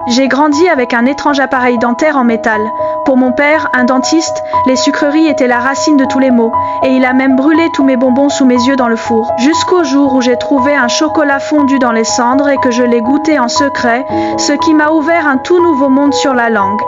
J'ai grandi avec un étrange appareil dentaire en métal. Pour mon père, un dentiste, les sucreries étaient la racine de tous les maux, et il a même brûlé tous mes bonbons sous mes yeux dans le four. Jusqu'au jour où j'ai trouvé un chocolat fondu dans les cendres et que je l'ai goûté en secret, ce qui m'a ouvert un tout nouveau monde sur la langue.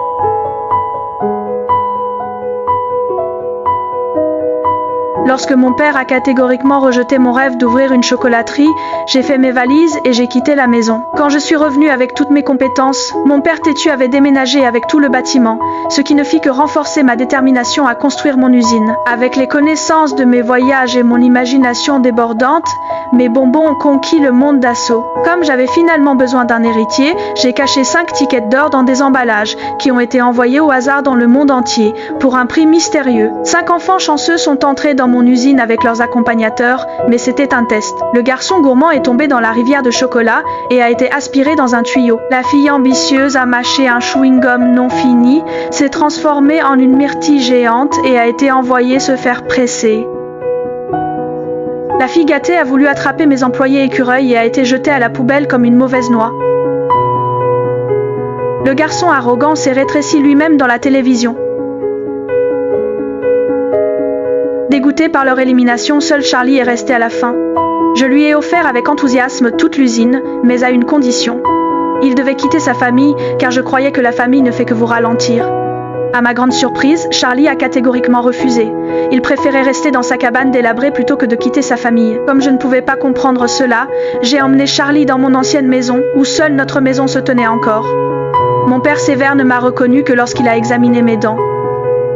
Lorsque mon père a catégoriquement rejeté mon rêve d'ouvrir une chocolaterie, j'ai fait mes valises et j'ai quitté la maison. Quand je suis revenue avec toutes mes compétences, mon père têtu avait déménagé avec tout le bâtiment, ce qui ne fit que renforcer ma détermination à construire mon usine. Avec les connaissances de mes voyages et mon imagination débordante, mes bonbons ont conquis le monde d'assaut. Comme j'avais finalement besoin d'un héritier, j'ai caché 5 tickets d'or dans des emballages qui ont été envoyés au hasard dans le monde entier, pour un prix mystérieux. 5 enfants chanceux sont entrés dans mon usine avec leurs accompagnateurs, mais c'était un test. Le garçon gourmand est tombé dans la rivière de chocolat et a été aspiré dans un tuyau. La fille ambitieuse a mâché un chewing-gum non fini, s'est transformée en une myrtille géante et a été envoyée se faire presser. La fille gâtée a voulu attraper mes employés écureuils et a été jetée à la poubelle comme une mauvaise noix. Le garçon arrogant s'est rétréci lui-même dans la télévision. Dégoûté par leur élimination, seul Charlie est resté à la fin. Je lui ai offert avec enthousiasme toute l'usine, mais à une condition. Il devait quitter sa famille, car je croyais que la famille ne fait que vous ralentir. À ma grande surprise, Charlie a catégoriquement refusé. Il préférait rester dans sa cabane délabrée plutôt que de quitter sa famille. Comme je ne pouvais pas comprendre cela, j'ai emmené Charlie dans mon ancienne maison, où seule notre maison se tenait encore. Mon père sévère ne m'a reconnu que lorsqu'il a examiné mes dents.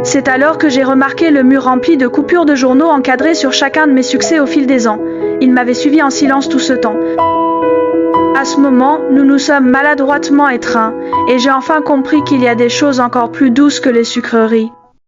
C'est alors que j'ai remarqué le mur rempli de coupures de journaux encadrés sur chacun de mes succès au fil des ans. Il m'avait suivi en silence tout ce temps. À ce moment, nous nous sommes maladroitement étreints, et j'ai enfin compris qu'il y a des choses encore plus douces que les sucreries.